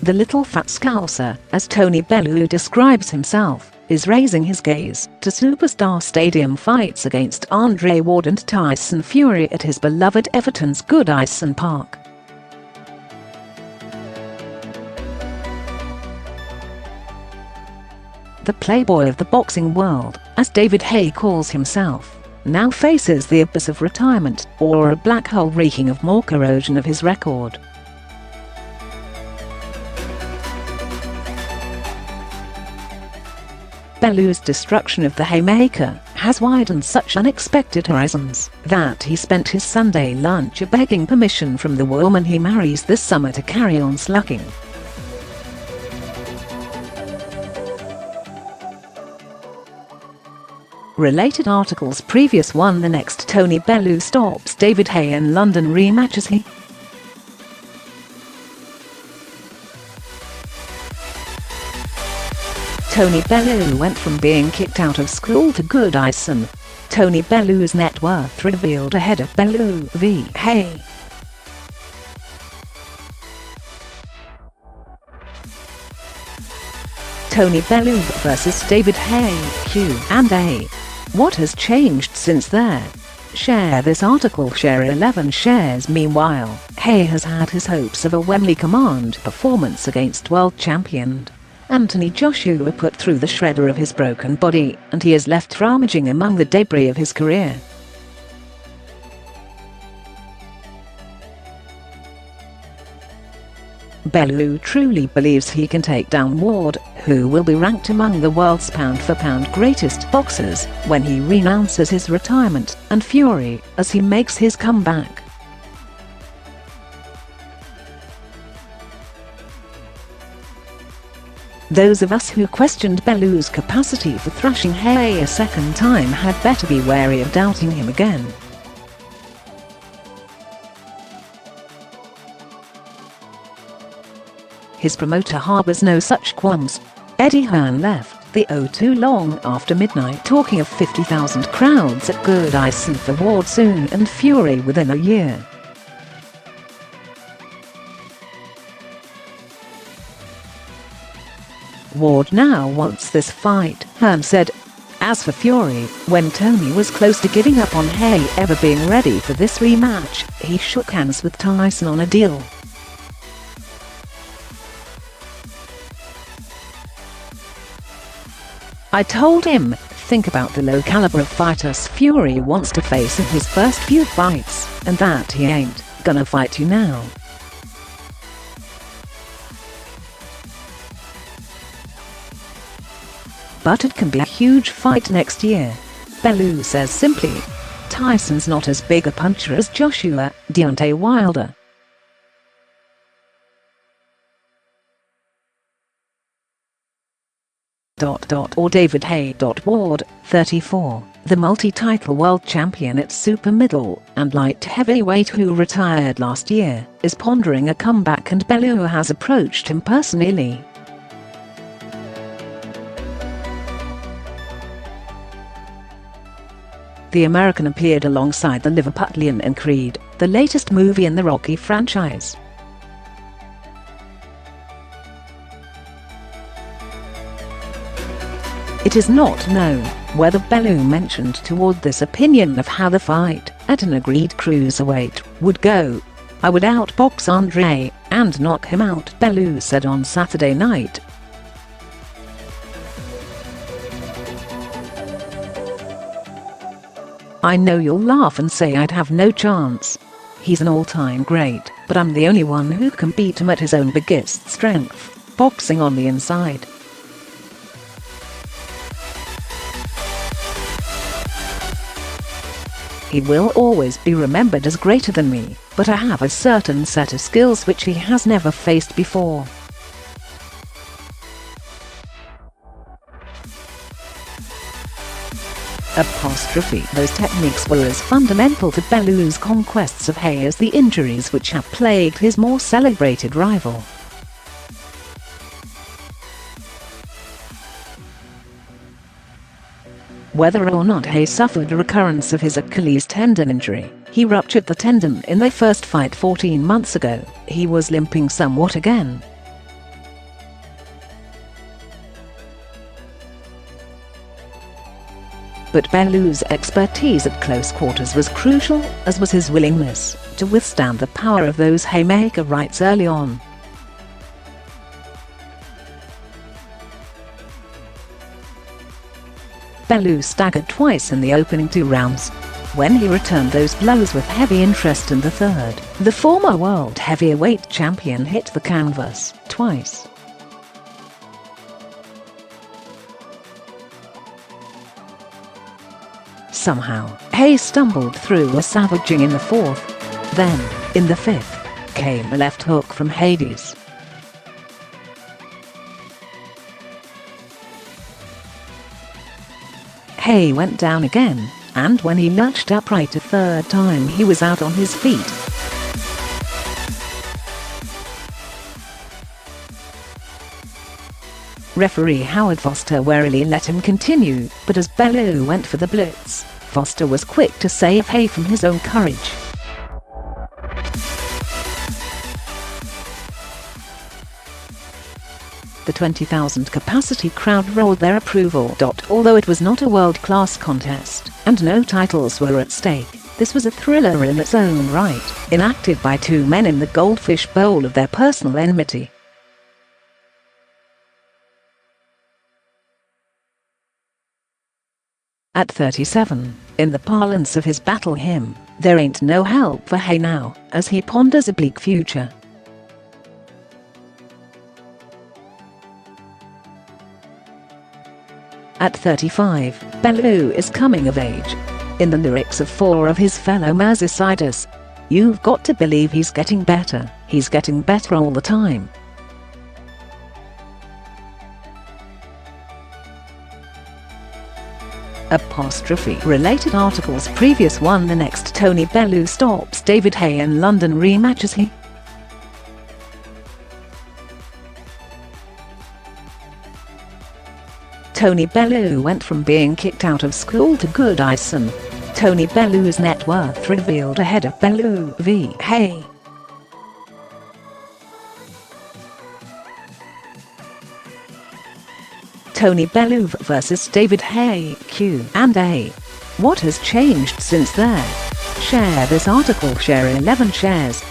The little fat scouser, as Tony Bellew describes himself, is raising his gaze to superstar stadium fights against Andre Ward and Tyson Fury at his beloved Everton's Goodison Park. The playboy of the boxing world, as David Haye calls himself, now faces the abyss of retirement, or a black hole reeking of more corrosion of his record. Bellew's destruction of the Haymaker has widened such unexpected horizons that he spent his Sunday lunch begging permission from the woman he marries this summer to carry on slugging. Related articles. Previous one. The next Tony Bellew stops David Haye in London rematches. He Tony Bellew went from being kicked out of school to Goodison. Tony Bellew's net worth revealed ahead of Bellew v Haye. Tony Bellew vs David Haye Q&A. What has changed since then? Share this article. Share 11 shares. Meanwhile, Haye has had his hopes of a Wembley Command performance against world champion Anthony Joshua put through the shredder of his broken body, and he is left rummaging among the debris of his career. Bellew truly believes he can take down Ward, who will be ranked among the world's pound-for-pound greatest boxers when he renounces his retirement, and Fury as he makes his comeback. Those of us who questioned Bellew's capacity for thrashing Haye a second time had better be wary of doubting him again. His promoter harbours no such qualms. Eddie Hearn left the O2 long after midnight talking of 50,000 crowds at Goodison for Ward soon and Fury within a year. Ward now wants this fight, Hearn said. As for Fury, when Tony was close to giving up on Haye ever being ready for this rematch, he shook hands with Tyson on a deal. I told him, think about the low caliber of fighters Fury wants to face in his first few fights, and that he ain't gonna fight you now. But it can be a huge fight next year. Bellew says simply. Tyson's not as big a puncher as Joshua, Deontay Wilder. Or David Haye. Ward, 34, the multi-title world champion at super middle and light heavyweight who retired last year, is pondering a comeback, and Bellew has approached him personally. The American appeared alongside the Liverpudlian in Creed, the latest movie in the Rocky franchise. It is not known whether Bellew mentioned toward this opinion of how the fight, at an agreed cruiserweight, would go. I would outbox Andre and knock him out, Bellew said on Saturday night. I know you'll laugh and say I'd have no chance. He's an all-time great, but I'm the only one who can beat him at his own biggest strength, boxing on the inside. He will always be remembered as greater than me, but I have a certain set of skills which he has never faced before. Those techniques were as fundamental to Bellew's conquests of Haye as the injuries which have plagued his more celebrated rival. Whether or not Haye suffered a recurrence of his Achilles tendon injury, he ruptured the tendon in their first fight 14 months ago. He was limping somewhat again. But Bellew's expertise at close quarters was crucial, as was his willingness to withstand the power of those haymaker rights early on. Bellew staggered twice in the opening 2 rounds. When he returned those blows with heavy interest in the third, the former world heavyweight champion hit the canvas twice. Somehow, Haye stumbled through a savaging in the 4th. Then, in the 5th, came a left hook from Hades. Haye went down again, and when he lurched upright a 3rd time he was out on his feet. Referee Howard Foster warily let him continue, but as Bellew went for the blitz, Foster was quick to save Haye from his own courage. The 20,000 capacity crowd rolled their approval. Although it was not a world-class contest, and no titles were at stake, this was a thriller in its own right, enacted by 2 men in the goldfish bowl of their personal enmity. At 37, in the parlance of his battle hymn, there ain't no help for Haye now, as he ponders a bleak future. At 35, Bellew is coming of age. In the lyrics of 4 of his fellow Merseyisiders, "You've got to believe he's getting better all the time." Related articles. Previous one. The next Tony Bellew stops David Haye in London rematches he. Tony Bellew went from being kicked out of school to good Ison. Tony Bellew's net worth revealed ahead of Bellew v Haye. Tony Bellew vs David Haye Q&A. What has changed since then? Share this article. Share 11 shares.